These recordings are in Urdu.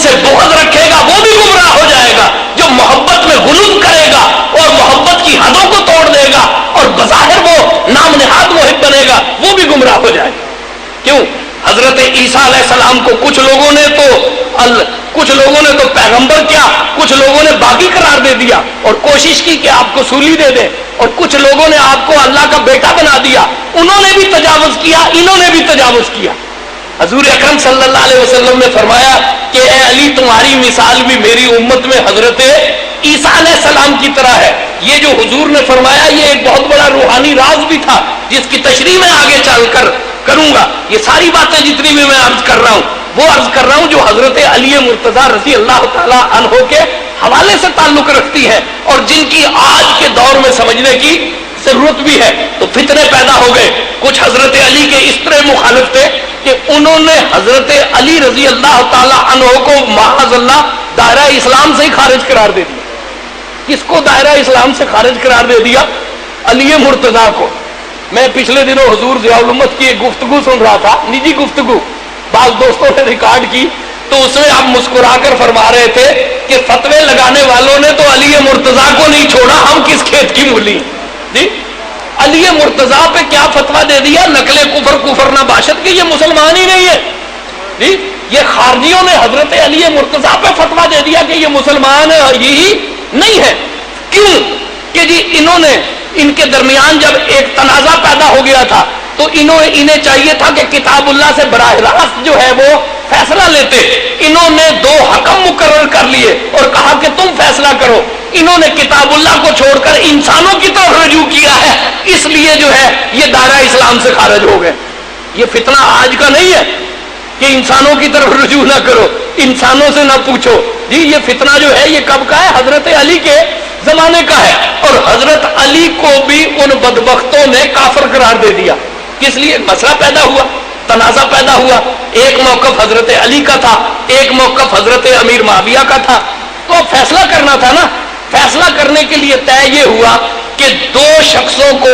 سے بغض رکھے گا وہ بھی گمراہ ہو جائے گا، جو محبت میں غلو کرے گا اور محبت کی حدوں کو توڑ دے گا اور بظاہر وہ نام نہاد محب بنے گا وہ بھی گمراہ ہو جائے گا۔ کیوں؟ حضرت عیسیٰ علیہ السلام کو کچھ لوگوں نے تو پیغمبر کیا، کچھ لوگوں نے باغی قرار دے دیا اور کوشش کی کہ آپ کو سولی دے دیں، اور کچھ لوگوں نے آپ کو اللہ کا بیٹا بنا دیا، انہوں نے بھی تجاوز کیا، انہوں نے بھی تجاوز کیا۔ حضور اکرم صلی اللہ علیہ وسلم نے فرمایا کہ اے علی تمہاری مثال بھی میری امت میں حضرت عیسیٰ علیہ السلام کی طرح ہے۔ یہ جو حضور نے فرمایا یہ ایک بہت بڑا روحانی راز بھی تھا جس کی تشریح میں آگے چل کر کروں گا۔ یہ ساری باتیں جتنی بھی میں عرض کر رہا ہوں وہ عرض کر رہا ہوں جو حضرت علی مرتضیٰ رضی اللہ تعالی عنہ کے حوالے سے تعلق رکھتی ہے اور جن کی آج کے دور میں سمجھنے کی ضرورت بھی ہے۔ تو فتنے پیدا ہو گئے، کچھ حضرت علی کے اس طرح مخالف تھے کہ انہوں نے حضرت علی رضی اللہ تعالی عنہ کو معاذ اللہ دائرہ اسلام سے ہی خارج قرار دے دیا۔ کس کو دائرہ اسلام سے خارج قرار دے دیا؟ علی مرتضیٰ کو۔ میں پچھلے دنوں حضور ضیاء الامت کی ایک گفتگو سن رہا تھا، نجی گفتگو، بعض دوستوں نے ریکارڈ کی، تو اس میں آپ مسکرا کر فرما رہے تھے کہ فتوے لگانے والوں نے تو علی مرتضیٰ کو نہیں چھوڑا، ہم کس کھیت کی مولی۔ جی علی مرتضیٰ پہ کیا فتویٰ دے دیا؟ نقل کفر نہ باشد کہ یہ مسلمان ہی نہیں ہے۔ جی یہ خارجیوں نے حضرت علی مرتضیٰ پہ فتویٰ دے دیا کہ یہ مسلمان یہی نہیں ہے۔ کیوں؟ کہ جی انہوں نے ان کے درمیان جب ایک تنازع پیدا ہو گیا تھا تو انہیں چاہیے تھا کہ کتاب اللہ سے براہ راست جو ہے وہ فیصلہ لیتے، انہوں نے دو حکم مقرر کر لیے اور کہا کہ تم فیصلہ کرو۔ انہوں نے کتاب اللہ کو چھوڑ کر انسانوں کی طرف رجوع کیا ہے، اس لیے جو ہے یہ دائرہ اسلام سے خارج ہو گئے۔ یہ فتنہ آج کا نہیں ہے کہ انسانوں کی طرف رجوع نہ کرو، انسانوں سے نہ پوچھو۔ جی یہ فتنہ جو ہے یہ کب کا ہے؟ حضرت علی کے زمانے کا ہے، اور حضرت علی کو بھی ان بدبختوں نے کافر قرار دے دیا۔ کس لیے؟ مسئلہ پیدا ہوا، تنازع پیدا ہوا، ایک موقف حضرت علی کا تھا، ایک موقف حضرت امیر معاویہ کا تھا، تو فیصلہ کرنا تھا نا۔ فیصلہ کرنے کے لیے طے یہ ہوا کہ دو شخصوں کو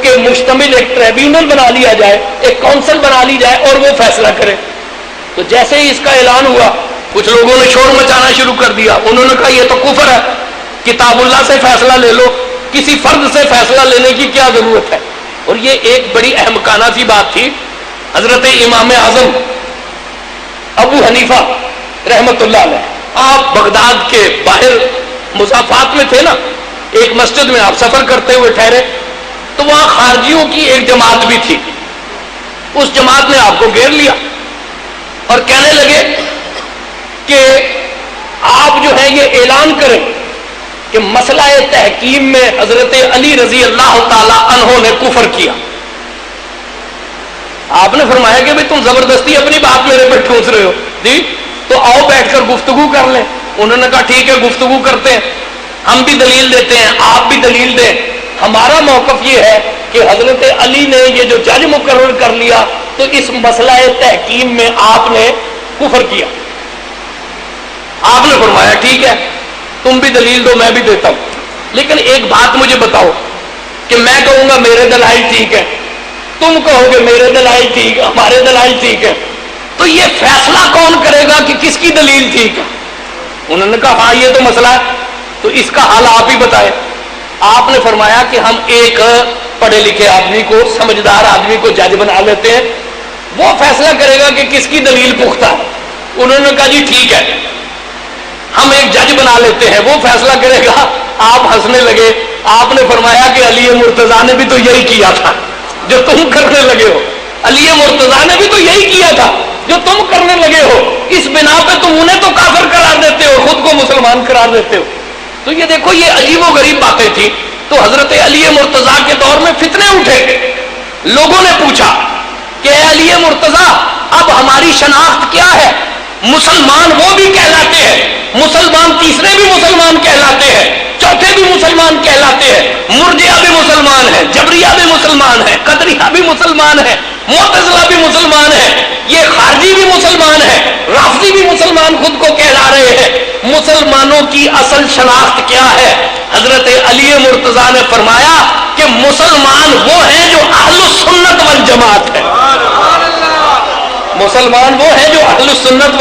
کہ مشتمل ایک ٹریبیونل بنا لیا جائے، ایک کونسل بنا لی جائے اور وہ فیصلہ کرے۔ تو جیسے ہی اس کا اعلان ہوا کچھ لوگوں نے شور مچانا شروع کر دیا، انہوں نے کہا یہ تو کفر ہے، کتاب اللہ سے فیصلہ لے لو، کسی فرد سے فیصلہ لینے کی کیا ضرورت ہے۔ اور یہ ایک بڑی احمقانہ سی بات تھی۔ حضرت امام اعظم ابو حنیفہ رحمت اللہ علیہ، آپ بغداد کے باہر مضافات میں تھے نا، ایک مسجد میں آپ سفر کرتے ہوئے ٹھہرے تو وہاں خارجیوں کی ایک جماعت بھی تھی۔ اس جماعت نے آپ کو گھیر لیا اور کہنے لگے کہ آپ جو ہے یہ اعلان کریں کہ مسئلہ تحکیم میں حضرت علی رضی اللہ تعالی عنہ نے کفر کیا۔ آپ نے فرمایا کہ بھئی تم زبردستی اپنی بات میرے پہ ٹھوس رہے ہو، جی تو آؤ بیٹھ کر گفتگو کر لیں۔ انہوں نے کہا ٹھیک ہے گفتگو کرتے ہیں، ہم بھی دلیل دیتے ہیں، آپ بھی دلیل دیں۔ ہمارا موقف یہ ہے کہ حضرت علی نے یہ جو جج مقرر کر لیا تو اس مسئلہ تحکیم میں آپ نے کفر کیا۔ آپ نے فرمایا ٹھیک ہے تم بھی دلیل دو میں بھی دیتا ہوں، لیکن ایک بات مجھے بتاؤ کہ میں کہوں گا میرے دلائل ٹھیک ہے، تم کہو گے میرے دلائل ٹھیک ہے، ہمارے دلائل ٹھیک ہے، تو یہ فیصلہ کون کرے گا کہ کس کی دلیل ٹھیک ہے؟ انہوں نے کہا ہاں یہ تو مسئلہ ہے، تو اس کا حل آپ ہی بتائیں۔ آپ نے فرمایا کہ ہم ایک پڑھے لکھے آدمی کو، سمجھدار آدمی کو جج بنا لیتے ہیں، وہ فیصلہ کرے گا کہ کس کی دلیل پختہ ہے۔ انہوں نے کہا جی ٹھیک ہے ہم ایک جج بنا لیتے ہیں، وہ فیصلہ کرے گا۔ آپ ہنسنے لگے۔ آپ نے فرمایا کہ علی مرتضیٰ نے بھی تو یہی کیا تھا جو تم کرنے لگے ہو، علی مرتضیٰ نے بھی تو یہی کیا تھا جو تم کرنے لگے ہو، اس بنا پہ تم انہیں تو کافر قرار دیتے ہو، خود کو مسلمان قرار دیتے ہو۔ تو یہ دیکھو یہ عجیب و غریب باتیں تھی۔ تو حضرت علی مرتضیٰ کے دور میں فتنے اٹھے، لوگوں نے پوچھا کہ اے علی مرتضیٰ اب ہماری شناخت کیا ہے؟ مسلمان وہ بھی کہلاتے ہیں، مسلمان تیسرے بھی مسلمان کہلاتے ہیں، چوتھے بھی مسلمان کہلاتے ہیں، مرجئہ بھی مسلمان ہے، جبریہ بھی مسلمان ہے، قدریہ بھی مسلمان ہے، معتزلہ بھی مسلمان ہے، یہ خارجی بھی مسلمان ہے، رافضی بھی مسلمان خود کو کہلا رہے ہیں۔ مسلمانوں کی اصل شناخت کیا ہے؟ حضرت علی مرتضیٰ نے فرمایا کہ مسلمان وہ ہیں جو اہل السنت والجماعت ہے، مسلمان وہ ہیں جو اہل السنت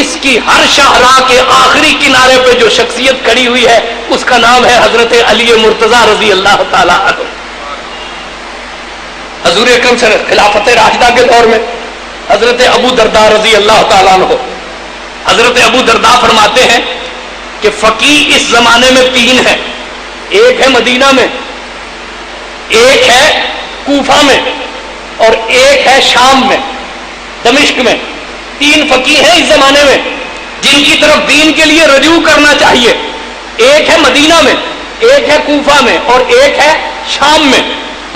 اس کی ہر شاہراہ کے آخری کنارے پہ جو شخصیت کھڑی ہوئی ہے اس کا نام ہے حضرت علی مرتضیٰ رضی اللہ تعالی عنہ. حضور اکرم صلی اللہ علیہ وسلم خلافت راشدہ کے دور میں حضرت ابو درداء رضی اللہ تعالیٰ عنہ، حضرت ابو درداء فرماتے ہیں کہ فقیہ اس زمانے میں 3 ہیں. ایک ہے مدینہ میں، ایک ہے کوفہ میں، اور ایک ہے شام میں، دمشق میں. 3 فقیہ ہیں اس زمانے میں جن کی طرف دین کے لیے رجوع کرنا چاہیے. ایک ہے مدینہ میں، ایک ہے کوفہ میں، اور ایک ہے شام میں.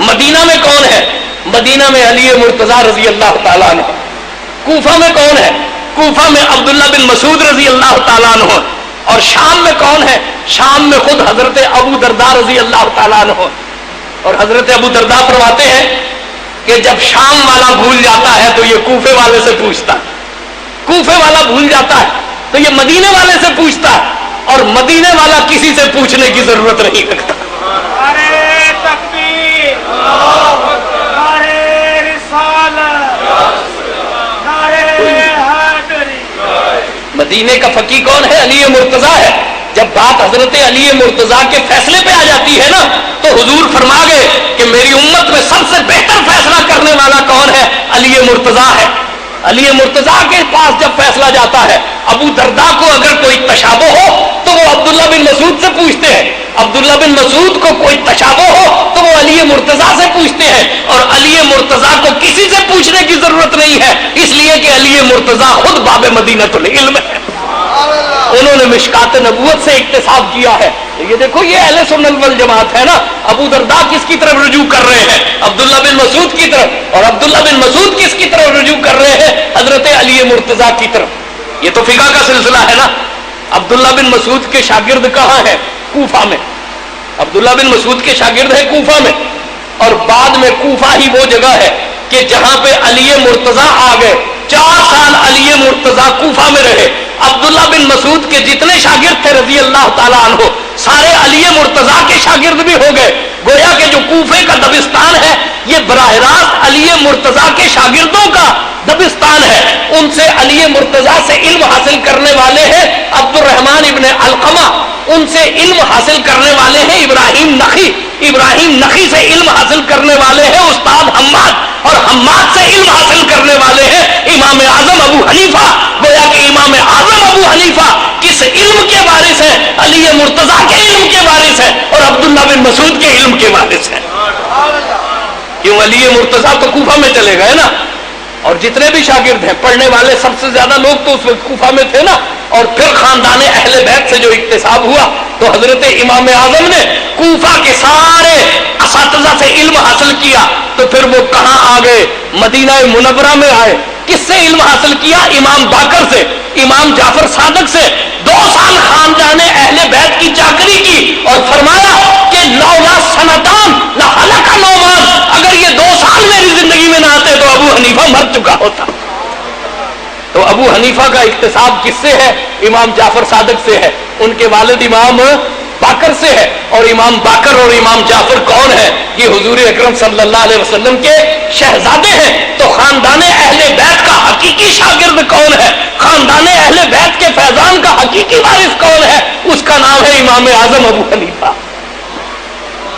مدینہ میں کون ہے؟ مدینہ میں علی مرتضیٰ رضی اللہ تعالیٰ عنہ. کوفہ میں کون ہے؟ کوفہ میں عبداللہ بن مسعود رضی اللہ تعالیٰ عنہ. اور شام میں کون ہے؟ شام میں خود حضرت ابو درداء رضی اللہ تعالیٰ عنہ. اور حضرت ابو درداء فرماتے ہیں کہ جب شام والا بھول جاتا ہے تو یہ کوفے والے سے پوچھتا ہے، کوفے والا بھول جاتا ہے تو یہ مدینے والے سے پوچھتا ہے، اور مدینے والا کسی سے پوچھنے کی ضرورت نہیں رکھتا. مدینے کا فقیہ کون ہے؟ علی مرتضیٰ ہے. جب بات حضرت علی مرتضیٰ کے فیصلے پہ آ جاتی ہے نا تو حضور فرما گئے کہ میری امت میں سب سے بہتر فیصلہ کرنے والا کون ہے؟ علی مرتضیٰ ہے. علی مرتضیٰ کے پاس جب فیصلہ جاتا ہے، ابو درداء کو اگر کوئی تشابہ ہو تو وہ عبداللہ بن مسعود سے پوچھتے ہیں، عبداللہ بن مسعود کو کوئی تشابہ ہو تو وہ علی مرتضیٰ سے پوچھتے ہیں. اور علی مرتضیٰ کو کسی سے پوچھنے کی ضرورت نہیں ہے، اس لیے کہ علی مرتضیٰ خود باب مدینۃ العلم ہے. انہوں نے مشکات نبوت سے اکتساب کیا ہے. یہ دیکھو یہ اہل سنت والجماعت ہے نا. ابو درداء کس کی طرف رجوع کر رہے ہیں؟ عبداللہ بن مسعود کی طرف. اور عبداللہ بن مسعود کس کی طرف رجوع کر رہے ہیں؟ حضرت علی مرتضیٰ کی طرف. یہ تو فقہ کا سلسلہ ہے نا. عبداللہ بن مسعود کے شاگرد کہاں ہیں؟ کوفہ میں. عبداللہ بن مسعود کے شاگرد ہیں کوفہ میں. اور بعد میں کوفہ ہی وہ جگہ ہے کہ جہاں پہ علی مرتضیٰ آ گئے. 4 سال علی مرتضیٰ کوفہ میں رہے. عبداللہ بن مسعود کے جتنے شاگرد تھے رضی اللہ تعالیٰ عنہ سارے علی مرتضیٰ کے شاگرد بھی ہو گئے. گویا کہ جو کوفے کا دبستان ہے یہ براہ راست علی مرتضیٰ کے شاگردوں کا دبستان ہے. ان سے علی مرتضیٰ سے علم حاصل کرنے والے ہیں عبد الرحمن ابن علقمہ. ان سے علم حاصل کرنے والے ہیں ابراہیم نخی. ابراہیم نخی سے علم حاصل کرنے والے ہیں استاد حماد. اور حماد سے علم حاصل کرنے والے ہیں امام اعظم ابو حنیفہ. گویا کہ امام اعظم ابو حنیفہ کس علم کے وارث ہیں؟ علی مرتضیٰ کے علم کے وارث ہیں. اور عبداللہ بن مسعود کے علم کے وارث ہیں. کیوں؟ علی مرتضیٰ تو کوفہ میں چلے گئے نا. اور جتنے بھی شاگرد ہیں پڑھنے والے سب سے زیادہ لوگ تو اس وقت کوفہ میں تھے نا. اور پھر خاندان اہل بیت سے جو اکتساب ہوا تو حضرت امام اعظم نے کوفہ کے سارے اساتذہ سے علم حاصل کیا. تو پھر وہ کہاں آ گئے؟ مدینہ منورہ میں آئے. کس سے علم حاصل کیا؟ امام باقر سے، امام جعفر صادق سے. 2 سال خاندان اہل بیت کی چاکری کی اور فرمایا کہ لولا سنتان لہلک نعمان. اگر یہ 2 سال میری زندگی میں نہ آتے تو ابو حنیفہ مر چکا ہوتا. تو ابو حنیفہ کا اکتساب کس سے ہے؟ امام جعفر صادق سے ہے. ان کے والد امام باقر سے ہے. اور امام باقر اور امام جعفر کون ہے؟ یہ حضور اکرم صلی اللہ علیہ وسلم کے شہزادے ہیں. تو خاندان اہل بیت کا حقیقی شاگرد کون ہے؟ خاندان اہل بیت کے فیضان کا حقیقی وارث کون ہے؟ اس کا نام ہے امام اعظم ابو حنیفہ.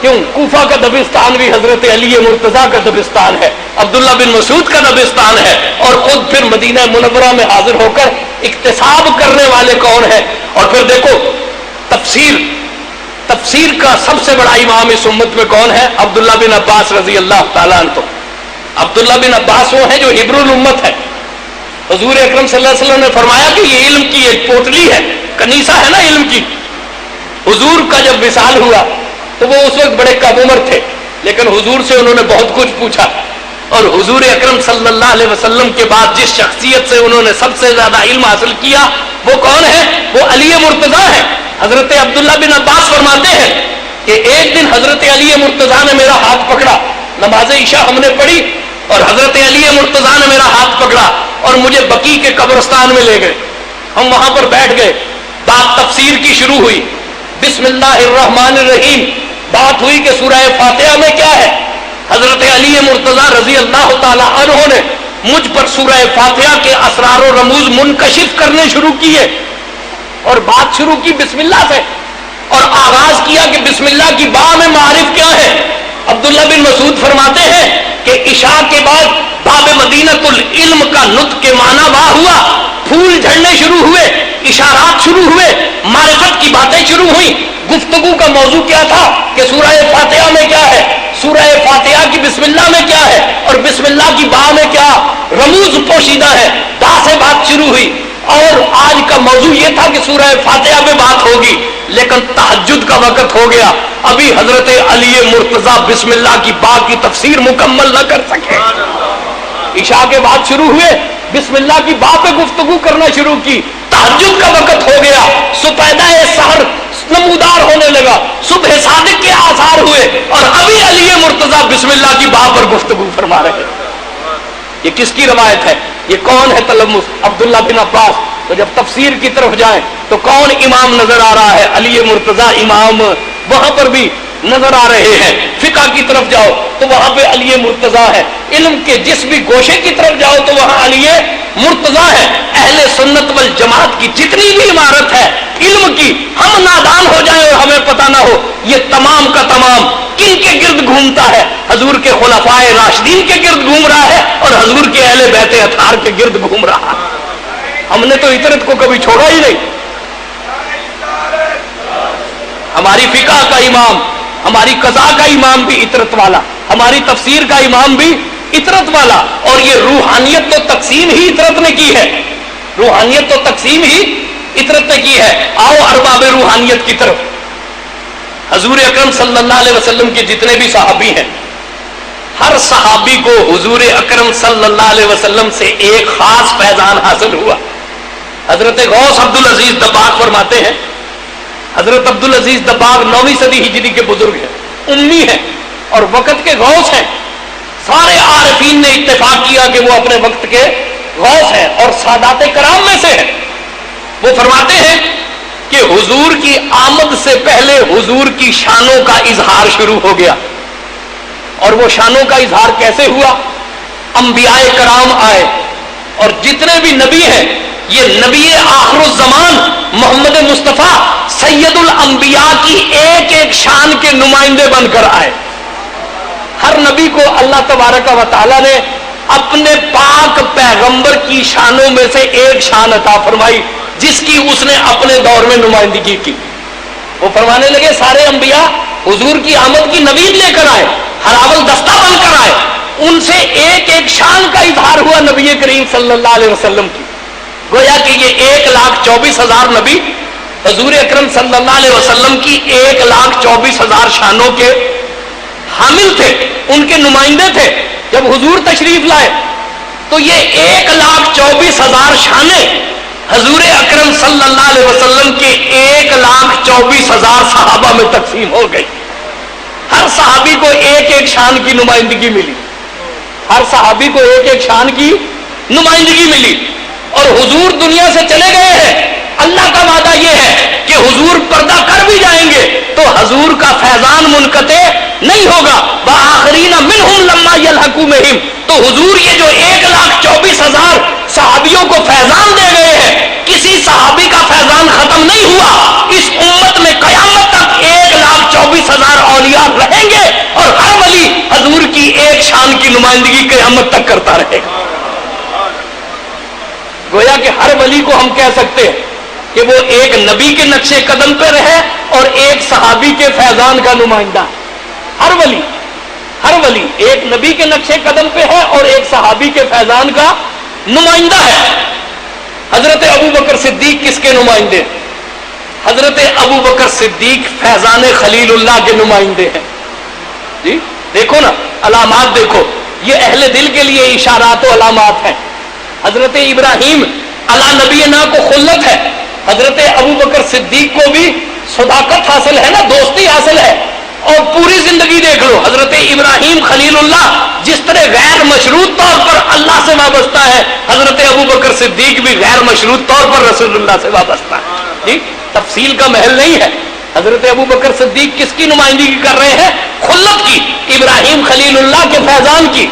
کیوں؟ کوفہ کا دبستان بھی حضرت علی مرتضیٰ کا دبستان ہے، عبداللہ بن مسعود کا دبستان ہے. اور خود پھر مدینہ منورہ میں حاضر ہو کر اکتساب کرنے والے کون ہیں؟ اور پھر دیکھو تفسیر کا سب سے بڑا امام اس امت میں کون ہے؟ عبداللہ بن عباس رضی اللہ تعالیٰ عنہ. عبداللہ بن عباس وہ ہے جو حبر الامت ہے. حضور اکرم صلی اللہ علیہ وسلم نے فرمایا کہ یہ علم کی ایک پوتلی ہے، کنیسہ ہے نا علم کی. حضور کا جب وصال ہوا تو وہ اس وقت بڑے کم عمر تھے، لیکن حضور سے انہوں نے بہت کچھ پوچھا. اور حضور اکرم صلی اللہ علیہ وسلم کے بعد جس شخصیت سے انہوں نے سب سے زیادہ علم حاصل کیا وہ کون ہے؟ وہ علی مرتضیٰ ہے. حضرت عبداللہ بن عباس فرماتے ہیں کہ ایک دن حضرت علی مرتضیٰ نے میرا ہاتھ پکڑا. نماز عشاء ہم نے پڑھی اور حضرت علی مرتضیٰ نے میرا ہاتھ پکڑا اور مجھے بقیع کے قبرستان میں لے گئے. ہم وہاں پر بیٹھ گئے. بات تفسیر کی شروع ہوئی. بسم اللہ الرحمن الرحیم. بات ہوئی کہ سورہ فاتحہ میں کیا ہے. حضرت علی مرتضیٰ رضی اللہ تعالی عنہ نے مجھ پر سورہ فاتحہ کے اسرار و رموز منکشف کرنے شروع کیے اور بات شروع کی بسم اللہ سے اور آغاز کیا کہ بسم اللہ کی با میں معارف کیا ہے. عبداللہ بن مسعود فرماتے ہیں کہ عشاء کے بعد باب مدینۃ العلم کا نطق کے معنی واہ ہوا, پھول جھڑنے شروع ہوئے, اشارات شروع ہوئے, معرفت کی باتیں شروع ہوئی. گفتگو کا موضوع کیا تھا کہ سورہ فاتحہ میں کیا ہے, سورہ فاتحہ کی بسم اللہ میں کیا ہے, اور بسم اللہ کی با میں کیا رموز پوشیدہ ہے. با سے بات شروع ہوئی اور آج کا موضوع یہ تھا کہ سورہ فاتحہ میں بات ہوگی, لیکن تہجد کا وقت ہو گیا, ابھی حضرت علی مرتضیٰ بسم اللہ کی با کی تفسیر مکمل نہ کر سکے. عشاء کے بعد شروع ہوئے, بسم اللہ کی با پہ گفتگو کرنا شروع کی, تہجد کا وقت ہو گیا, سپیدہ سحر نمودار ہونے لگا, صبح صادق کے آثار ہوئے اور ابھی علی مرتضیٰ بسم اللہ کی با پر گفتگو فرما رہے. یہ کس کی روایت ہے؟ یہ کون ہے تلمس؟ عبداللہ بن عباس. تو جب تفسیر کی طرف جائیں تو کون امام نظر آ رہا ہے؟ علی مرتضیٰ امام وہاں پر بھی نظر آ رہے ہیں. فقہ کی طرف جاؤ تو وہاں پہ علی مرتضیٰ ہے, علم کے جس بھی گوشے کی طرف جاؤ تو وہاں علی مرتضیٰ ہے. اہل سنت والجماعت کی جتنی بھی عمارت ہے علم کی, ہم نادان ہو جائیں اور ہمیں پتہ نہ ہو, یہ تمام کا تمام کن کے گرد گھومتا ہے؟ حضور کے خلفائے راشدین کے گرد گھوم رہا ہے اور حضور کے اہل بیت اطہار کے گرد گھوم رہا ہے. ہم نے تو اطرت کو کبھی چھوڑا ہی نہیں. ہماری فقہ کا امام, ہماری قضاء کا امام بھی اطرت والا, ہماری تفسیر کا امام بھی اطرت والا, اور یہ روحانیت تو تقسیم ہی اطرت نے کی ہے. روحانیت تو تقسیم ہی اطرت نے کی ہے. آؤ ارباب روحانیت کی طرف. حضور اکرم صلی اللہ علیہ وسلم کے جتنے بھی صحابی ہیں, ہر صحابی کو حضور اکرم صلی اللہ علیہ وسلم سے ایک خاص فیضان حاصل ہوا. حضرت غوث عبدالعزیز دباغ فرماتے ہیں, حضرت عبدالعزیز دباغ 9ویں صدی ہجری کے بزرگ ہیں, امی ہیں اور وقت کے غوث ہیں. سارے عارفین نے اتفاق کیا کہ وہ اپنے وقت کے غوث ہیں اور سادات کرام میں سے ہیں. وہ فرماتے ہیں کہ حضور کی آمد سے پہلے حضور کی شانوں کا اظہار شروع ہو گیا. اور وہ شانوں کا اظہار کیسے ہوا؟ انبیاء کرام آئے اور جتنے بھی نبی ہیں, یہ نبی آخر الزمان محمد مصطفیٰ سید الانبیاء کی ایک ایک شان کے نمائندے بن کر آئے. ہر نبی کو اللہ تبارک و تعالی نے اپنے پاک پیغمبر کی شانوں میں سے ایک شان عطا فرمائی جس کی اس نے اپنے دور میں نمائندگی کی. وہ فرمانے لگے سارے انبیاء حضور کی آمد کی نوید لے کر آئے, ہراول دستہ بن کر آئے, ان سے ایک ایک شان کا اظہار ہوا نبی کریم صلی اللہ علیہ وسلم کی. گویا کہ یہ 1,24,000 نبی حضور اکرم صلی اللہ علیہ وسلم کی 1,24,000 شانوں کے حامل تھے, ان کے نمائندے تھے. جب حضور تشریف لائے تو یہ 1,24,000 شانیں حضور اکرم صلی اللہ علیہ وسلم کے 1,24,000 صحابہ میں تقسیم ہو گئی. ہر صحابی کو ایک ایک شان کی نمائندگی ملی, ہر صحابی کو ایک ایک شان کی نمائندگی ملی. اور حضور دنیا سے چلے گئے ہیں. اللہ کا وعدہ یہ ہے کہ حضور پردہ کر بھی جائیں گے تو حضور کا فیضان منقطع نہیں ہوگا. وآخرین منہم لما یلحقوا بہم, تو حضور یہ جو 1,24,000 صحابیوں کو فیضان دے گئے ہیں, کسی صحابی کا فیضان ختم نہیں ہوا. اس امت میں قیامت تک 1,24,000 اولیاء رہیں گے اور ہر ولی حضور کی ایک شان کی نمائندگی قیامت تک کرتا رہے گا. گویا کہ ہر ولی کو ہم کہہ سکتے ہیں کہ وہ ایک نبی کے نقش قدم پہ رہے اور ایک صحابی کے فیضان کا نمائندہ. ہر ولی ایک نبی کے نقش قدم پہ ہے اور ایک صحابی کے فیضان کا نمائندہ ہے. حضرت ابوبکر صدیق کس کے نمائندے؟ حضرت ابوبکر صدیق فیضان خلیل اللہ کے نمائندے ہیں. جی دیکھو نا, علامات دیکھو, یہ اہل دل کے لیے اشارات و علامات ہیں. حضرت ابراہیم علی نبینا کو خلت ہے, حضرت ابوبکر صدیق کو بھی صداقت حاصل ہے نا, دوستی حاصل ہے. اور پوری زندگی دیکھ لو, حضرت ابراہیم خلیل اللہ جس طرح غیر مشروط طور پر اللہ سے وابستہ ہے, حضرت ابوبکر صدیق بھی غیر مشروط طور پر رسول اللہ سے وابستہ ہے. ٹھیک, تفصیل کا محل نہیں ہے. حضرت ابوبکر صدیق کس کی نمائندگی کر رہے ہیں؟ خلت کی, ابراہیم خلیل اللہ کے فیضان کی.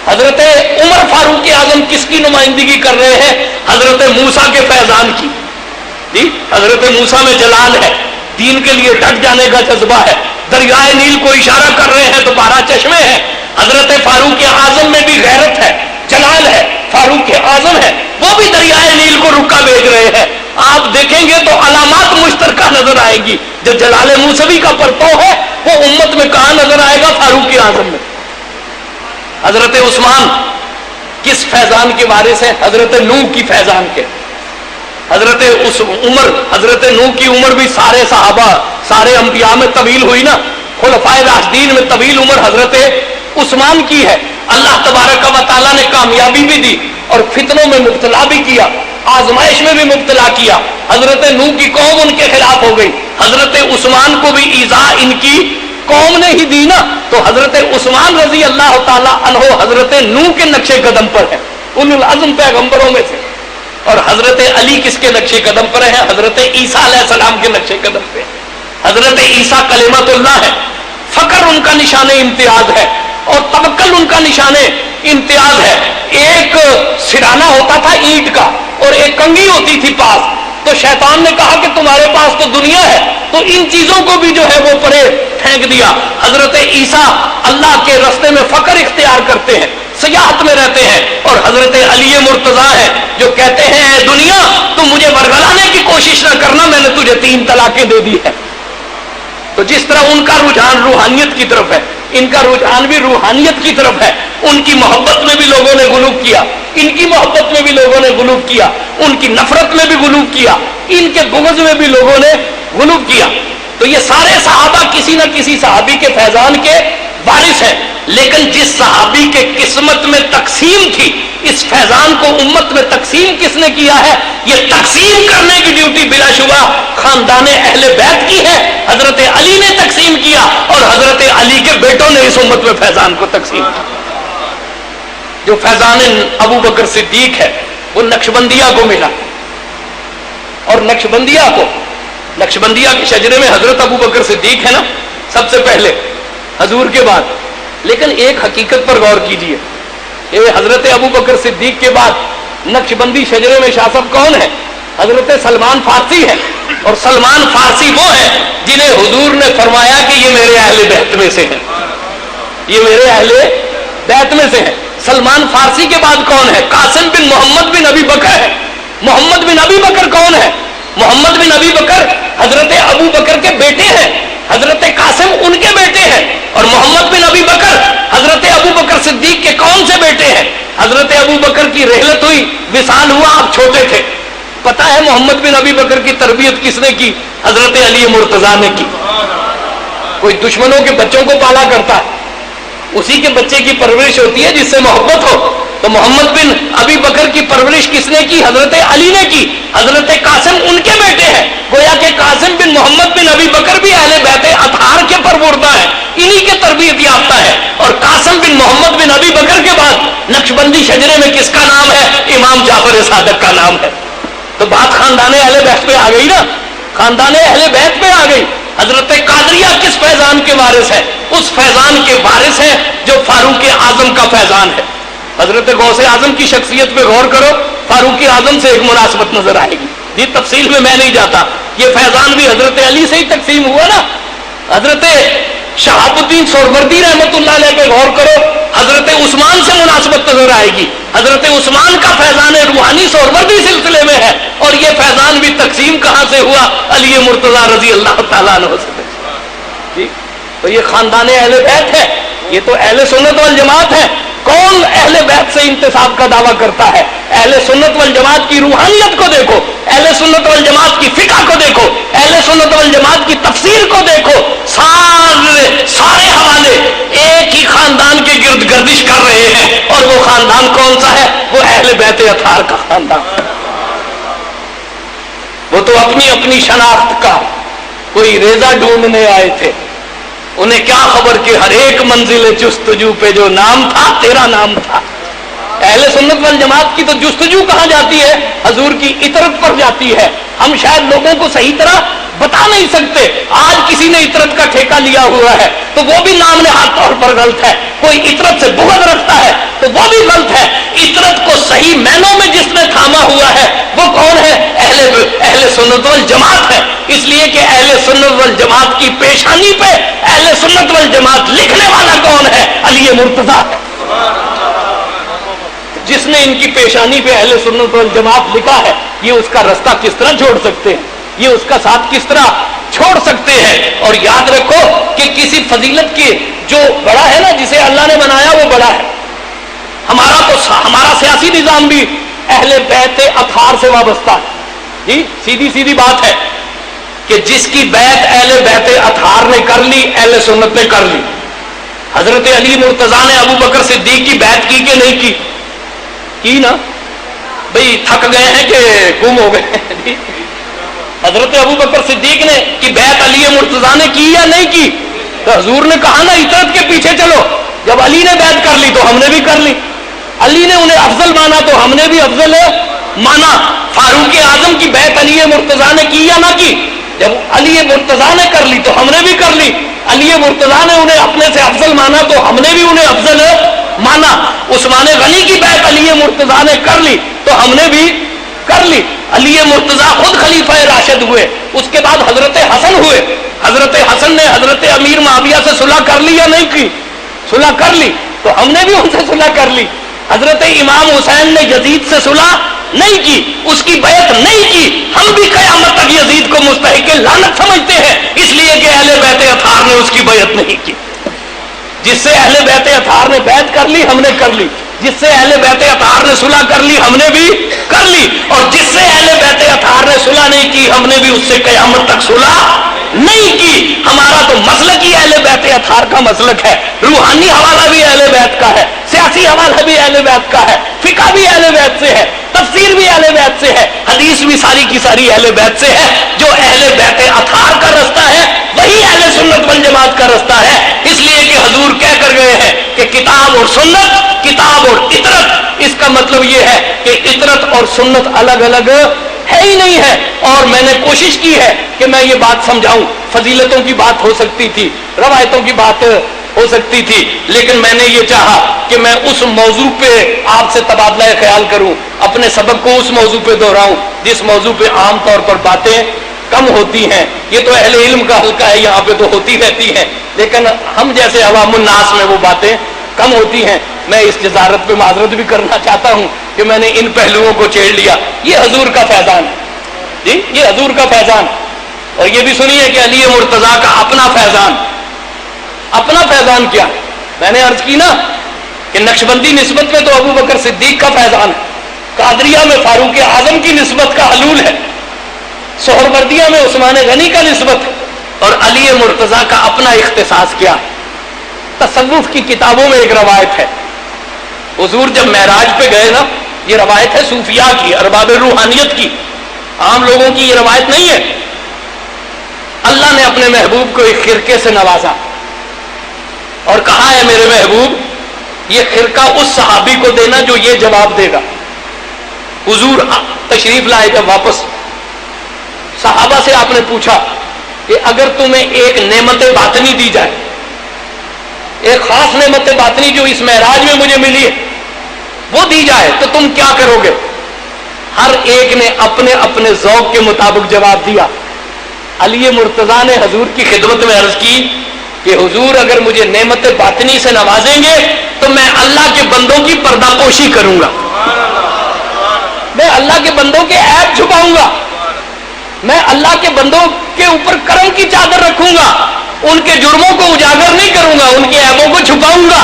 حضرت عمر فاروق اعظم کس کی نمائندگی کر رہے ہیں؟ حضرت موسیٰ کے فیضان کی. جی حضرت موسیٰ میں جلال ہے، دین کے لیے ڈٹ جانے کا جذبہ ہے. دریائے نیل کو اشارہ کر رہے ہیں تو 12 چشمے ہیں. حضرت فاروق اعظم میں بھی غیرت ہے، جلال ہے، فاروق اعظم ہے، وہ بھی دریائے نیل کو رکا بھیج رہے ہیں. آپ دیکھیں گے تو علامات مشترکہ نظر آئے گی. جو جلال موسوی کا پرتو ہے وہ امت میں کہاں نظر آئے گا؟ فاروق اعظم میں. حضرت عثمان کس فیضان کے وارث ہیں؟ حضرت نوح کی فیضان کے. حضرت عمر، حضرت نوح کی عمر بھی سارے صحابہ، سارے انبیاء میں طویل ہوئی نا. خلفائے راشدین میں طویل عمر حضرت عثمان کی ہے. اللہ تبارک و تعالیٰ نے کامیابی بھی دی اور فتنوں میں مبتلا بھی کیا، آزمائش میں بھی مبتلا کیا. حضرت نوح کی قوم ان کے خلاف ہو گئی، حضرت عثمان کو بھی ایذا ان کی قوم نے ہی دی نا. تو حضرت عثمان رضی اللہ تعالیٰ عنہ حضرت نوح کے نقش قدم پر ہے، اولو العزم پیغمبروں میں سے. اور حضرت علی کس کے نقش قدم پر ہے؟ حضرت عیسیٰ علیہ السلام کے نقش قدم پہ. حضرت عیسیٰ کلمۃ اللہ ہے، فقر ان کا نشان امتیاز ہے اور توکل ان کا نشان امتیاز ہے. ایک سرانہ ہوتا تھا اینٹ کا اور ایک کنگھی ہوتی تھی پاس. تو شیطان نے کہا کہ تمہارے پاس تو دنیا ہے، تو ان چیزوں کو بھی جو ہے وہ پرے پھینک دیا. حضرت عیسیٰ اللہ کے راستے میں فقر اختیار کرتے ہیں، سیاحت میں رہتے ہیں. اور حضرت علی مرتضیٰ ہے جو کہتے ہیں اے دنیا تم مجھے ورگلانے کی کوشش نہ کرنا، میں نے تجھے 3 طلاقیں دے دی ہے. تو جس طرح ان کا رجحان روحانیت کی طرف ہے، ان کا رجحان بھی روحانیت کی طرف ہے. ان کی محبت میں بھی لوگوں نے غلوب کیا، ان کی محبت میں بھی لوگوں نے غلوب کیا، ان کی نفرت میں بھی غلوب کیا، ان کے بغض میں بھی لوگوں نے غلوب کیا. تو یہ سارے صحابہ کسی نہ کسی صحابی کے فیضان کے وارث ہیں. لیکن جس صحابی کے قسمت میں تقسیم تھی، اس فیضان کو امت میں تقسیم کس نے کیا ہے؟ یہ تقسیم کرنے کی ڈیوٹی بلا شبہ خاندان اہل بیت کی ہے. حضرت علی نے تقسیم کیا اور حضرت علی کے بیٹوں نے اس امت میں فیضان کو تقسیم کیا. جو فیضان ابو بکر صدیق ہے وہ نقشبندیہ کو ملا، اور نقشبندیہ کے شجرے میں حضرت ابو بکر صدیق ہے نا سب سے پہلے حضور کے بعد. لیکن ایک حقیقت پر غور کیجئے، یہ حضرت ابو بکر صدیق کے بعد نقشبندی شجرے میں شاہ صاحب کون ہے؟ حضرت سلمان فارسی ہے. اور سلمان فارسی وہ ہے جنہیں حضور نے فرمایا کہ یہ میرے اہل بیت میں سے ہیں، یہ میرے اہل بیت میں سے ہیں. سلمان فارسی کے بعد کون ہے؟ قاسم بن محمد بن ابی بکر ہے. محمد بن ابی بکر کون ہے؟ محمد بن ابی بکر حضرت ابو بکر کے بیٹے ہیں، حضرت قاسم ان کے بیٹے ہیں. اور محمد بن ابی بکر حضرت ابو بکر صدیق کے کون سے بیٹے ہیں؟ حضرت ابو بکر کی رحلت ہوئی، وصال ہوا، آپ چھوٹے تھے. پتہ ہے محمد بن ابی بکر کی تربیت کس نے کی؟ حضرت علی مرتضیٰ نے کی. کوئی دشمنوں کے بچوں کو پالا کرتا ہے، اسی کے بچے کی پرورش ہوتی ہے جس سے محبت ہو. تو محمد بن ابی بکر کی پرورش کس نے کی؟ حضرت علی نے کی. حضرت قاسم ان کے بیٹے ہیں. گویا کہ قاسم بن محمد بن ابی بکر بھی اہل بیت اطہار کے پروردہ ہے، انہی کے تربیت یافتہ ہے. اور قاسم بن محمد بن ابی بکر کے بعد نقشبندی شجرے میں کس کا نام ہے؟ امام جعفر صادق کا نام ہے. تو بات خاندان اہل بیت پہ آ گئی نا، خاندان اہل بیت پہ آ گئی. حضرت قادریہ کس فیضان کے وارث ہے؟ اس فیضان کے وارث ہیں جو فاروق اعظم کا فیضان ہے. حضرت غوث اعظم کی شخصیت پہ غور کرو، فاروق اعظم سے ایک مناسبت نظر آئے گی. یہ تفصیل میں نہیں جاتا، یہ فیضان بھی حضرت علی سے ہی تقسیم ہوا نا. حضرت شہاب الدین سہروردی رحمت اللہ علیہ پہ غور کرو، حضرت عثمان سے مناسبت نظر آئے گی. حضرت عثمان کا فیضان روحانی سہروردی سلسلے میں ہے، اور یہ فیضان بھی تقسیم کہاں سے ہوا؟ علی مرتضیٰ رضی اللہ تعالیٰ عنہ سے. جی تو یہ خاندان اہل بیت ہے، یہ تو اہل سنت والجماعت ہے. کون اہل بیت سے انتساب کا دعویٰ کرتا ہے؟ اہل سنت والجماعت کی روحانیت کو دیکھو، اہل سنت والجماعت کی فقہ کو دیکھو، اہل سنت والجماعت کی تفسیر کو دیکھو. سارے حوالے ایک ہی خاندان کے گرد گردش کر رہے ہیں، اور وہ خاندان کون سا ہے؟ وہ اہل بیت اطہار کا خاندان. وہ تو اپنی اپنی شناخت کا کوئی ریزہ ڈھونڈنے آئے تھے. انہیں کیا خبر کہ ہر ایک منزل جستجو پہ جو نام تھا تیرا نام تھا. اہل سنت والجماعت کی تو جستجو کہاں جاتی ہے؟ حضور کی اطرت پر جاتی ہے. ہم شاید لوگوں کو صحیح طرح بتا نہیں سکتے. آج کسی نے اطرت کا ٹھیکہ لیا ہوا ہے تو وہ بھی نام نہاد طور پر غلط ہے. کوئی اطرت سے بغض رکھتا ہے تو وہ بھی غلط ہے. اطرت کو صحیح معنوں میں جس نے تھاما ہوا ہے وہ کون ہے؟ اہل سنت والجماعت ہے. اس لیے کہ اہل سنت والجماعت کی پیشانی پہ اہل سنت والجماعت لکھنے والا کون ہے؟ علی مرتضیٰ. جس نے ان کی پیشانی پہ اہل سنت والجماعت لکھا ہے یہ اس کا رستہ کس طرح چھوڑ سکتے ہیں؟ یہ اس کا ساتھ کس طرح چھوڑ سکتے ہیں؟ اور یاد رکھو کہ کسی فضیلت کی جو بڑا ہے نا، جسے اللہ نے بنایا وہ بڑا ہے. ہمارا سیاسی نظام بھی اہل بیت اطہار سے وابستہ ہے. جی سیدھی بات ہے کہ جس کی بیعت اہل بیت اطہار نے کر لی اہل سنت نے کر لی. حضرت علی مرتضیٰ نے ابو بکر صدیق کی بیعت کی کہ نہیں کی نا؟ بھئی تھک گئے ہیں کہ گم ہو گئے؟ حضرت ابو بکر صدیق نے کی بیعت علی مرتضیٰ نے کی یا نہیں کی؟ تو حضور نے کہا نا اطاعت کے پیچھے چلو. جب علی نے بیعت کر لی تو ہم نے بھی کر لی. علی نے انہیں افضل مانا تو ہم نے بھی افضل مانا. فاروق اعظم کی بیعت علی مرتضیٰ نے کی یا نہ کی؟ جب علی مرتضیٰ نے کر لی تو ہم نے بھی کر لی. علی مرتضیٰ نے انہیں اپنے سے افضل مانا تو ہم نے بھی انہیں افضل مانا. عثمان غنی کی بیعت علی مرتضیٰ نے کر لی تو ہم نے بھی کر لی. علی مرتضیٰ خود خلیفہ راشد ہوئے، اس کے بعد حضرت حسن ہوئے. حضرت حسن نے حضرت امیر معاویہ سے صلح کر لی یا نہیں کی؟ صلح کر لی تو ہم نے بھی ان سے صلح کر لی. حضرت امام حسین نے یزید سے صلح نہیں کی، اس کی بیعت نہیں کی. ہم بھی قیامت تک یزید کو مستحق لعنت سمجھتے ہیں اس لیے کہ اہل بیت اطہار نے اس کی بیعت نہیں کی. جس سے اہل بیت اطہار نے بیعت کر لی ہم نے کر لی، جس سے اہل بیت اطہار نے صلح کر لی ہم نے بھی کر لی، اور جس سے اہل بیت اطہار نے صلح نہیں کی ہم نے بھی اس سے قیامت تک صلح نہیں کی. ہمارا تو مسلک ہی اہل بیت اطہار کا مسلک ہے. روحانی حوالہ بھی اہل بیت کا ہے، سیاسی حوالہ بھی اہل بیت کا ہے، فقہ بھی اہل بیت سے ہے، تفسیر بھی اہل بیت سے ہے، حدیث بھی ساری کی ساری اہل بیت سے ہے. جو اہل بیت اطہار کا رستہ ہے وہی اہل سنت والجماعت کا رستہ ہے. اس لیے کہ حضور کہہ کر گئے ہیں کہ کتاب اور سنت، کتاب اور اطرت. اس کا مطلب یہ ہے کہ اطرت اور سنت الگ الگ ہے ہی نہیں ہے. اور میں نے کوشش کی ہے کہ میں یہ بات سمجھاؤں. فضیلتوں کی بات ہو سکتی تھی، روایتوں کی بات ہو سکتی تھی، لیکن میں نے یہ چاہا کہ میں اس موضوع پہ آپ سے تبادلہ خیال کروں، اپنے سبق کو اس موضوع پہ دہراؤں جس موضوع پہ عام طور پر باتیں کم ہوتی ہیں. یہ تو اہل علم کا حلقہ ہے، یہاں پہ تو ہوتی رہتی ہیں، لیکن ہم جیسے عوام الناس میں وہ باتیں کم ہوتی ہیں. میں اس جزارت پہ معذرت بھی کرنا چاہتا ہوں کہ میں نے ان پہلوؤں کو چھیڑ لیا. یہ حضور کا فیضان ہے جی، یہ حضور کا فیضان. اور یہ بھی سنیے کہ علی مرتضیٰ کا اپنا فیضان. اپنا فیضان کیا؟ میں نے عرض کی نا کہ نقشبندی نسبت میں تو ابو بکر صدیق کا فیضان ہے، قادریہ میں فاروق اعظم کی نسبت کا حلول ہے، سہروردیہ میں عثمان غنی کا نسبت ہے. اور علی مرتضیٰ کا اپنا اختصاص کیا ہے؟ تصوف کی کتابوں میں ایک روایت ہے، حضور جب معراج پہ گئے نا، یہ روایت ہے صوفیاء کی، ارباب روحانیت کی، عام لوگوں کی یہ روایت نہیں ہے. اللہ نے اپنے محبوب کو ایک خرقے سے نوازا اور کہا ہے میرے محبوب یہ خرقہ اس صحابی کو دینا جو یہ جواب دے گا. حضور تشریف لائے جب واپس، صحابہ سے آپ نے پوچھا کہ اگر تمہیں ایک نعمت باطنی دی جائے، ایک خاص نعمت باطنی جو اس معراج میں مجھے ملی ہے وہ دی جائے تو تم کیا کرو گے؟ ہر ایک نے اپنے اپنے ذوق کے مطابق جواب دیا. علی مرتضیٰ نے حضور کی خدمت میں عرض کی کہ حضور اگر مجھے نعمت باطنی سے نوازیں گے تو میں اللہ کے بندوں کی پردہ پوشی کروں گا، میں اللہ کے بندوں کے عیب چھپاؤں گا، میں اللہ کے بندوں کے اوپر کرم کی چادر رکھوں گا، ان کے جرموں کو اجاگر نہیں کروں گا، ان کے عیبوں کو چھپاؤں گا،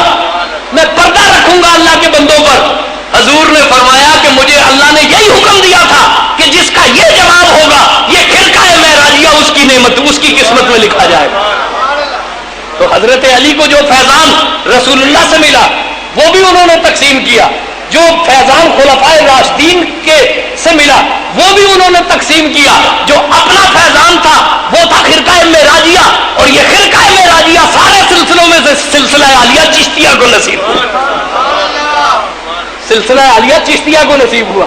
میں پردہ رکھوں گا اللہ کے بندوں پر. حضور نے فرمایا کہ مجھے اللہ نے یہی حکم دیا تھا کہ جس کا یہ جواب ہوگا یہ خرقہ معراجیہ اس کی نعمت، اس کی قسمت میں لکھا جائے گا. تو حضرت علی کو جو فیضان رسول اللہ سے ملا وہ بھی انہوں نے تقسیم کیا، جو فیضان خلفائے راشدین کے سے ملا وہ بھی انہوں نے تقسیم کیا. جو اپنا فیضان تھا وہ تھا خرقہ معراجیہ، اور یہ خرقہ معراجیہ سارے سلسلوں میں سے سلسلہ عالیہ چشتیہ کو نصیب ہوا. سلسلہ عالیہ چشتیہ کو نصیب ہوا.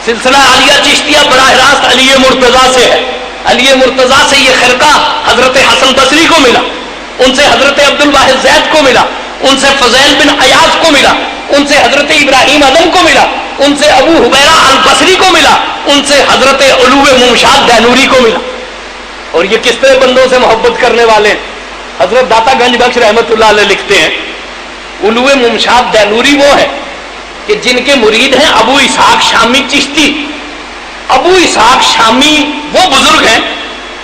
سلسلہ عالیہ چشتیہ براہ راست علی مرتضیٰ سے ہے. علی مرتضیٰ سے یہ خرقہ حضرت حسن بصری کو ملا, ان سے حضرت عبد الواحد زید کو ملا, ان سے فضیل بن عیاض کو ملا, ان سے حضرت ابراہیم اعظم کو ملا, ان سے ابو حبیرہ البصری کو ملا, ان سے حضرت علو ممشاد دینوری کو ملا. اور یہ کس طرح بندوں سے محبت کرنے والے ہیں. حضرت داتا گنج بخش رحمت اللہ علیہ لکھتے ہیں علو ممشاد دینوری وہ ہے کہ جن کے مرید ہیں ابو اسحاق شامی چشتی. ابو اسحاق شامی وہ بزرگ ہیں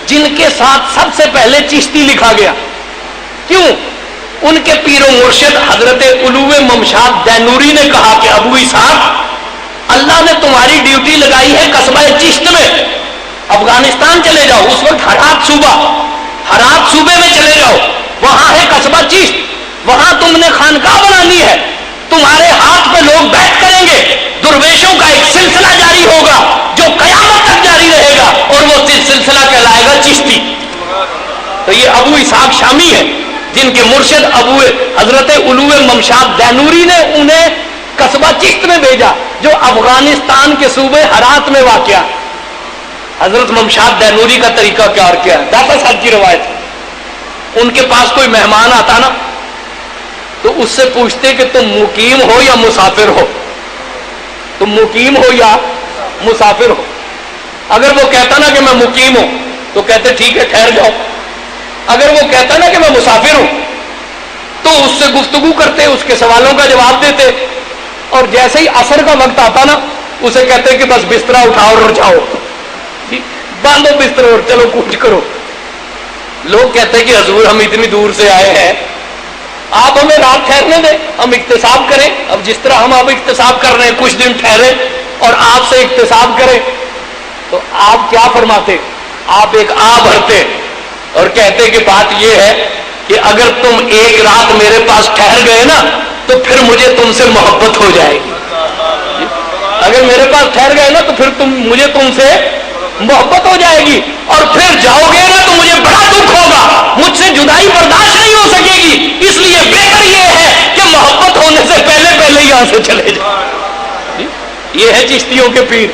جن کے ساتھ سب سے پہلے چشتی لکھا گیا. کیوں؟ ان کے پیر و مرشد حضرت علو ممشاد دینوری نے کہا کہ ابو اسحاق اللہ نے تمہاری ڈیوٹی لگائی ہے قصبہ چشت میں, افغانستان چلے جاؤ, اس وقت ہرات صوبے میں چلے جاؤ, وہاں ہے قصبہ چشت, وہاں تم نے خانقاہ بنانی ہے, تمہارے ہاتھ پہ لوگ بیٹھ کریں گے, درویشوں کا ایک سلسلہ جاری ہوگا جو قیامت تک جاری رہے گا اور وہ سلسلہ کہلائے گا چشتی. تو یہ ابو اسحاق شامی ہے جن کے مرشد ابو حضرت علو ممشاد دینوری نے انہیں قصبہ چشت میں بھیجا جو افغانستان کے صوبے ہرات میں واقع. حضرت ممشاد دینوری کا طریقہ کیا اور کیا ہے, داتا صاحب کی روایت, ان کے پاس کوئی مہمان آتا نا تو اس سے پوچھتے کہ تم مقیم ہو یا مسافر ہو, تم مقیم ہو یا مسافر ہو. اگر وہ کہتا نا کہ میں مقیم ہوں تو کہتے ٹھیک ہے ٹھہر جاؤ. اگر وہ کہتا نا کہ میں مسافر ہوں تو اس سے گفتگو کرتے, اس کے سوالوں کا جواب دیتے, اور جیسے ہی عصر کا وقت آتا نا اسے کہتے کہ بس بستر اٹھاؤ اور جاؤ, باندھو بستر اور چلو کوچ کرو. لوگ کہتے کہ حضور ہم اتنی دور سے آئے ہیں, آپ ہمیں رات ٹھہرنے دیں, ہم اکتساب کریں. اب جس طرح ہم اب اکتساب کر رہے ہیں کچھ دن ٹھہرے اور آپ سے اکتساب کریں. تو آپ کیا فرماتے؟ آپ ایک آ بھرتے اور کہتے کہ بات یہ ہے کہ اگر تم ایک رات میرے پاس ٹھہر گئے نا تو پھر مجھے تم سے محبت ہو جائے گی. اگر میرے پاس ٹھہر گئے نا تو پھر مجھے تم سے محبت ہو جائے گی, اور پھر جاؤ گے نا تو مجھے بڑا دکھ ہوگا, مجھ سے جدائی برداشت نہیں ہو سکے گی. اس لیے بہتر یہ ہے کہ محبت ہونے سے پہلے یہاں سے چلے جائیں. یہ ہے چشتیوں کے پیر,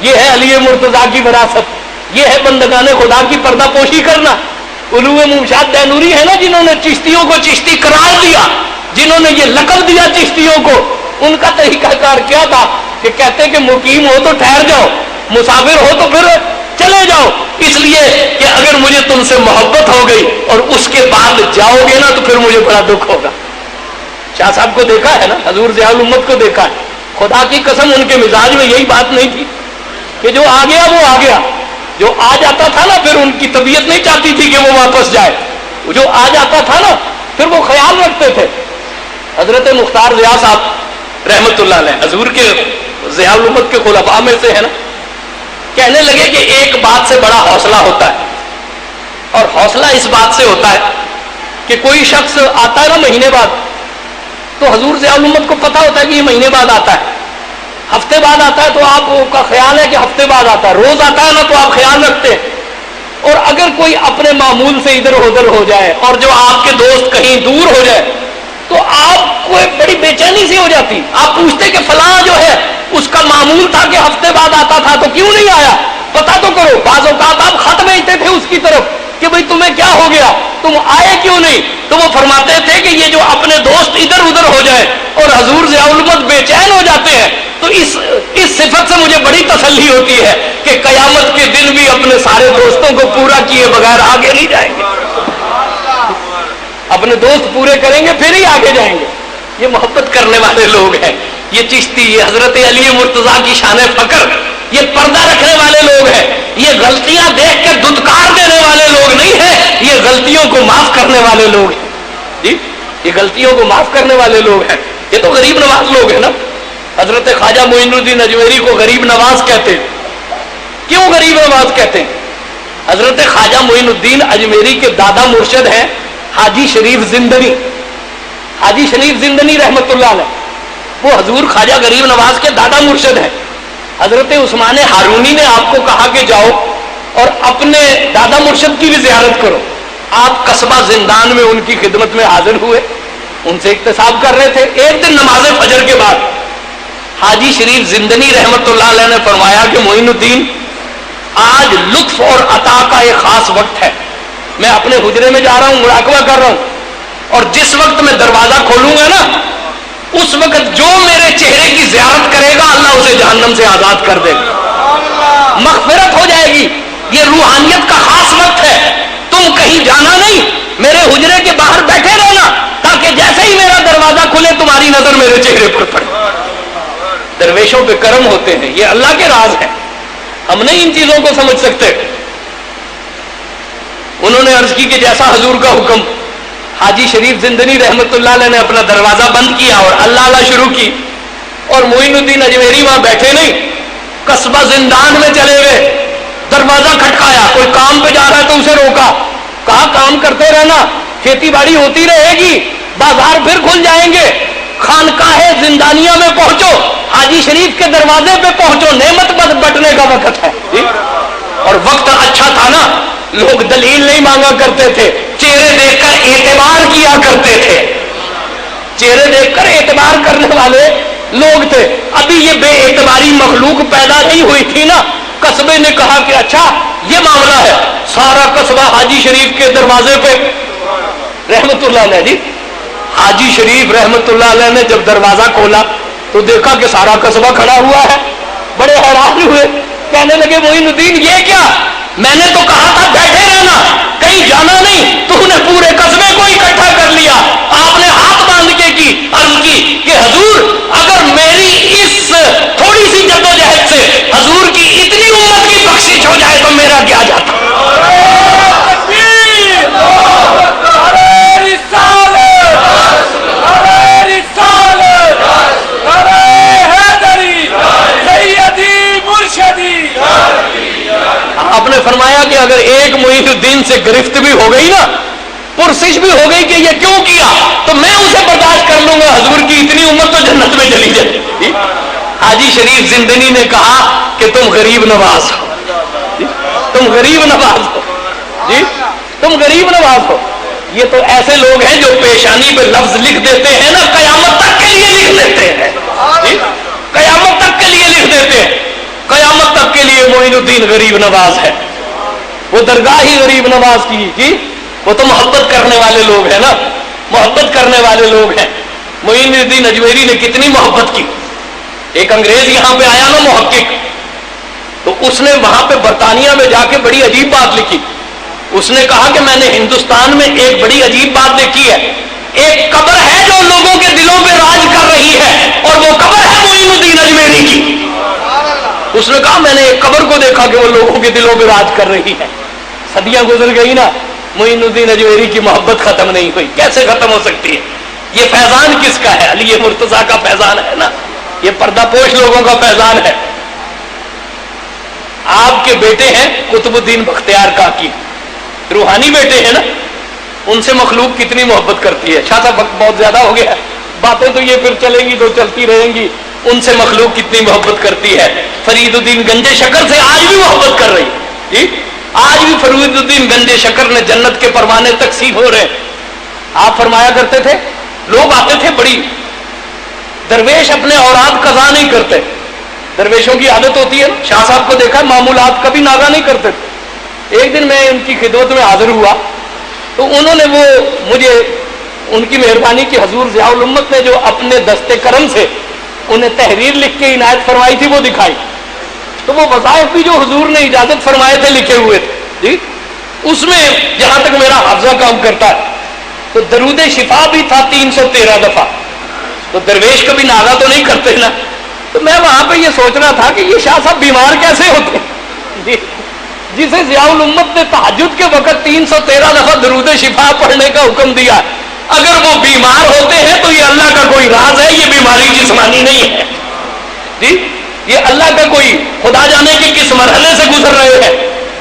یہ ہے علی مرتضیٰ کی وراثت, یہ ہے بندگان خدا کی پردہ پوشی کرنا. علو ممشاد دینوری ہے نا جنہوں نے چشتیوں کو چشتی قرار دیا, جنہوں نے یہ لقب دیا چشتیوں کو. ان کا طریقہ کار کیا تھا کہ کہتے کہ مقیم ہو تو ٹھہر جاؤ, مسافر ہو تو پھر چلے جاؤ, اس لیے کہ اگر مجھے تم سے محبت ہو گئی اور اس کے بعد جاؤ گے نا تو پھر مجھے بڑا دکھ ہوگا. شاہ صاحب کو دیکھا ہے نا, حضور ضیاء الامت کو دیکھا ہے, خدا کی قسم ان کے مزاج میں یہی بات نہیں تھی کہ جو آ گیا وہ آ گیا. جو آ جاتا تھا نا پھر ان کی طبیعت نہیں چاہتی تھی کہ وہ واپس جائے, جو آ جاتا تھا نا پھر وہ خیال رکھتے تھے. حضرت مختار ضیاء صاحب رحمت اللہ علیہ حضور کے ضیاء الامت کے خلفاء میں سے ہے نا, کہنے لگے کہ ایک بات سے بڑا حوصلہ ہوتا ہے, اور حوصلہ اس بات سے ہوتا ہے کہ کوئی شخص آتا ہے نا مہینے بعد, تو حضور ضیاء الامت کو پتا ہوتا ہے کہ یہ مہینے بعد آتا ہے, ہفتے بعد آتا ہے تو آپ کا خیال ہے کہ ہفتے بعد آتا ہے, روز آتا ہے نا تو آپ خیال رکھتے ہیں. اور اگر کوئی اپنے معمول سے ادھر ادھر ہو جائے اور جو آپ کے دوست کہیں دور ہو جائے تو آپ کو ایک بڑی بے چینی سی ہو جاتی. آپ پوچھتے کہ فلاں جو ہے اس کا معمول تھا کہ ہفتے بعد آتا تھا تو کیوں نہیں آیا, پتا تو کرو. بعض اوقات آپ خط بھیجتے تھے اس کی طرف کہ بھئی تمہیں کیا ہو گیا, تم آئے کیوں نہیں, تو وہ فرماتے تھے کہ یہ جو اپنے دوست ادھر ادھر ہو جائے اور حضور ضیاء الامت بے چین ہو جاتے ہیں تو اس صفت سے مجھے بڑی تسلی ہوتی ہے کہ قیامت کے دن بھی اپنے سارے دوستوں کو پورا کیے بغیر آگے نہیں جائیں گے. اپنے دوست پورے کریں گے پھر ہی آگے جائیں گے. یہ محبت کرنے والے لوگ ہیں, یہ چشتی, یہ حضرت علی مرتضیٰ کی شان فخر, یہ پردہ رکھنے والے لوگ ہیں. یہ غلطیاں دیکھ کے دھتکار دینے والے لوگ نہیں ہیں, یہ غلطیوں کو معاف کرنے والے لوگ ہیں. جی, یہ غلطیوں کو معاف کرنے والے لوگ ہیں. یہ تو غریب نواز لوگ ہیں نا. حضرت خواجہ معین الدین اجمیری کو غریب نواز کہتے ہیں. کیوں غریب نواز کہتے ہیں؟ حضرت خواجہ معین الدین اجمیری کے دادا مرشد ہیں حاجی شریف زندنی. حاجی شریف زندنی رحمت اللہ علیہ, وہ حضور خواجہ غریب نواز کے دادا مرشد ہیں. حضرت عثمان ہارونی نے آپ کو کہا کہ جاؤ اور اپنے دادا مرشد کی بھی زیارت کرو. آپ قصبہ زندان میں ان کی خدمت میں حاضر ہوئے, ان سے اکتساب کر رہے تھے. ایک دن نماز فجر کے بعد حاجی شریف زندنی رحمت اللہ علیہ نے فرمایا کہ معین الدین آج لطف اور عطا کا ایک خاص وقت ہے. میں اپنے حجرے میں جا رہا ہوں, مراقبہ کر رہا ہوں, اور جس وقت میں دروازہ کھولوں گا نا اس وقت جو میرے چہرے کی زیارت کرے گا اللہ اسے جہنم سے آزاد کر دے گا, مغفرت ہو جائے گی. یہ روحانیت کا خاص وقت ہے. تم کہیں جانا نہیں, میرے حجرے کے باہر بیٹھے رہنا تاکہ جیسے ہی میرا دروازہ کھلے تمہاری نظر میرے چہرے پر پڑے. درویشوں پہ کرم ہوتے ہیں, یہ اللہ کے راز ہے, ہم نہیں ان چیزوں کو سمجھ سکتے. انہوں نے عرض کی کہ جیسا حضور کا حکم. حاجی شریف زندنی رحمت اللہ علیہ نے اپنا دروازہ بند کیا اور اللہ اللہ شروع کی, اور معین الدین اجمیری وہاں بیٹھے نہیں, قصبہ زندان میں چلے گئے. دروازہ کھٹکایا, کوئی کام پہ جا رہا ہے تو اسے روکا, کہا کام کرتے رہنا, کھیتی باڑی ہوتی رہے گی, بازار پھر کھل جائیں گے. خانقاہ زندانیہ میں پہنچو, حاجی شریف کے دروازے پہ پہنچو, نعمت بٹنے کا وقت ہے. اور وقت اچھا تھا نا, لوگ دلیل نہیں مانگا کرتے تھے, چہرے دیکھ کر اعتبار کیا کرتے تھے. چہرے دیکھ کر اعتبار کرنے والے لوگ تھے. ابھی یہ بے اعتباری مخلوق پیدا نہیں ہوئی تھی نا. قصبے نے کہا کہ اچھا یہ معاملہ ہے, سارا قصبہ حاجی شریف کے دروازے پہ رحمت اللہ علیہ. جی حاجی شریف رحمت اللہ علیہ نے جب دروازہ کھولا تو دیکھا کہ سارا قصبہ کھڑا ہوا ہے. بڑے حیران ہوئے, کہنے لگے معین الدین یہ کیا, میں نے تو کہا تھا بیٹھے رہنا, کہیں جانا نہیں, تو نے پورے قصبے کو اکٹھا کر لیا. آپ نے ہاتھ باندھ کے کی, عرض کی کہ حضور اگر میری اس تھوڑی سی جدوجہد سے حضور کی اتنی امت کی بخشش ہو جائے تو میرا کیا جاتا. آپ نے فرمایا کہ اگر ایک معین الدین سے گرفت بھی ہو گئی نا, پرسش بھی ہو گئی کہ یہ کیوں کیا, تو میں اسے برداشت کر لوں گا, حضور کی اتنی امت تو جنت میں چلی جائے. حاجی شریف زندنی نے کہا کہ تم غریب نواز ہو, تم غریب نواز ہو, جی تم غریب نواز ہو. یہ تو ایسے لوگ ہیں جو پیشانی پہ لفظ لکھ دیتے ہیں نا, قیامت تک کے لیے لکھ دیتے ہیں. جی قیامت تک کے لیے لکھ دیتے ہیں, قیامت تک کے لیے معین الدین غریب نواز ہے. وہ درگاہ ہی غریب نواز کی, وہ تو محبت کرنے والے لوگ ہیں نا, محبت کرنے والے لوگ ہیں. معین الدین اجمیری نے کتنی محبت کی. ایک انگریز یہاں پہ آیا نا محقق, تو اس نے وہاں پہ برطانیہ میں جا کے بڑی عجیب بات لکھی. اس نے کہا کہ میں نے ہندوستان میں ایک بڑی عجیب بات دیکھی ہے, ایک قبر ہے جو لوگوں کے دلوں پہ راج کر رہی ہے, اور وہ قبر ہے معین الدین اجمیری کی. اس نے کہا میں نے ایک قبر کو دیکھا کہ وہ لوگوں کے دلوں پہ راج کر رہی ہے. صدیاں گزر گئی نا, معین الدین اجمیری کی محبت ختم نہیں ہوئی. کیسے ختم ہو سکتی ہے؟ یہ فیضان کس کا ہے؟ علی مرتضیٰ کا فیضان ہے نا, یہ پردہ پوش لوگوں کا فیضان ہے. آپ کے بیٹے ہیں قطب الدین بختیار کاکی, روحانی بیٹے ہیں نا, ان سے مخلوق کتنی محبت کرتی ہے. شاہ صاحب وقت بہت زیادہ ہو گیا, باتیں تو یہ پھر چلیں گی تو چلتی رہیں گی. ان سے مخلوق کتنی محبت کرتی ہے. فرید الدین گنجے شکر سے آج بھی محبت کر رہی. جی آج بھی فرید الدین گنجے شکر نے جنت کے پروانے تقسیم ہو رہے. آپ فرمایا کرتے تھے, لوگ آتے تھے, بڑی درویش اپنے اوراد قضا نہیں کرتے. درویشوں کی عادت ہوتی ہے, شاہ صاحب کو دیکھا معمولات کبھی ناغا نہیں کرتے. ایک دن میں ان کی خدمت میں حاضر ہوا تو انہوں نے وہ مجھے ان کی مہربانی کی, حضور ضیاء الامت نے جو اپنے دستے کرم سے انہیں تحریر لکھ کے عنایت فرمائی تھی وہ دکھائی. تو وہ وظائف بھی جو حضور نے اجازت فرمائے تھے لکھے ہوئے تھے. جی اس میں جہاں تک میرا حافظہ کام کرتا ہے تو درود شفا بھی تھا 313 دفعہ. تو درویش کبھی ناغا تو نہیں کرتے نا. تو میں وہاں پہ یہ سوچ رہا تھا کہ یہ شاہ صاحب بیمار کیسے ہوتے, جسے ضیاء الامت نے تہجد کے وقت 313 دفعہ درود شفا پڑھنے کا حکم دیا. اگر وہ بیمار ہوتے ہیں تو یہ اللہ کا کوئی راز ہے, یہ بیماری جسمانی نہیں ہے. جی یہ اللہ کا کوئی خدا جانے کے کس مرحلے سے گزر رہے ہیں,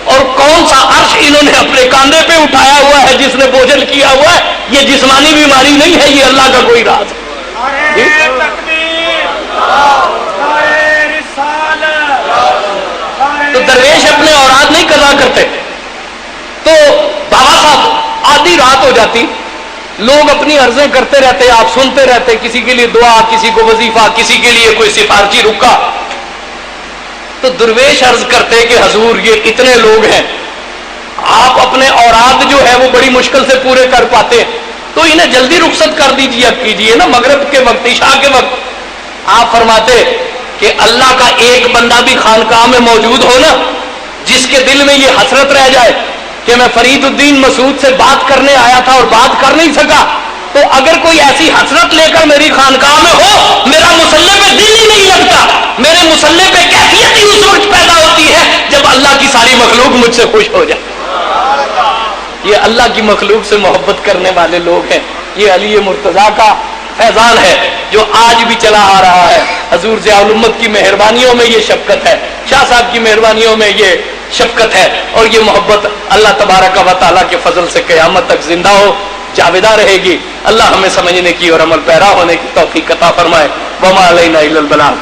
اور کون سا عرش انہوں نے اپنے کاندھے پہ اٹھایا ہوا ہے جس نے بوجھل کیا ہوا ہے. یہ جسمانی بیماری نہیں ہے, یہ اللہ کا کوئی راز ہے. تو درویش اپنے اوراد نہیں قضا کرتے. تو بابا صاحب آدھی رات ہو جاتی, لوگ اپنی عرضیں کرتے رہتے، آپ سنتے رہتے، کسی کے لیے دعا، کسی کو وظیفہ، کسی کے لیے کوئی سفارشی رکا. تو درویش عرض کرتے کہ حضور یہ اتنے لوگ ہیں، آپ اپنے اوراد جو ہے وہ بڑی مشکل سے پورے کر پاتے، تو انہیں جلدی رخصت کر کیجیے نا، مغرب کے وقت، عشاء کے وقت. آپ فرماتے کہ اللہ کا ایک بندہ بھی خانقاہ میں موجود ہو نا، جس کے دل میں یہ حسرت رہ جائے کہ میں فرید الدین مسعود سے بات کرنے آیا تھا اور بات کر نہیں سکا، تو اگر کوئی ایسی حسرت لے کر میری خانقاہ میں ہو، میرا مصلی پہ دل ہی نہیں لگتا، میرے مصلی پہ کیفیت ہی اس وقت پیدا ہوتی ہے جب اللہ کی ساری مخلوق مجھ سے خوش ہو جائے. یہ اللہ کی مخلوق سے محبت کرنے والے لوگ ہیں. یہ علی مرتضیٰ کا فیضان ہے جو آج بھی چلا آ رہا ہے. حضور ضیاء الامت کی مہربانیوں میں یہ شفقت ہے، شاہ صاحب کی مہربانیوں میں یہ شفقت ہے، اور یہ محبت اللہ تبارک و تعالیٰ کے فضل سے قیامت تک زندہ ہو، جاویدہ رہے گی. اللہ ہمیں سمجھنے کی اور عمل پیرا ہونے کی توفیق عطا فرمائے. وما علینا الا البلاغ.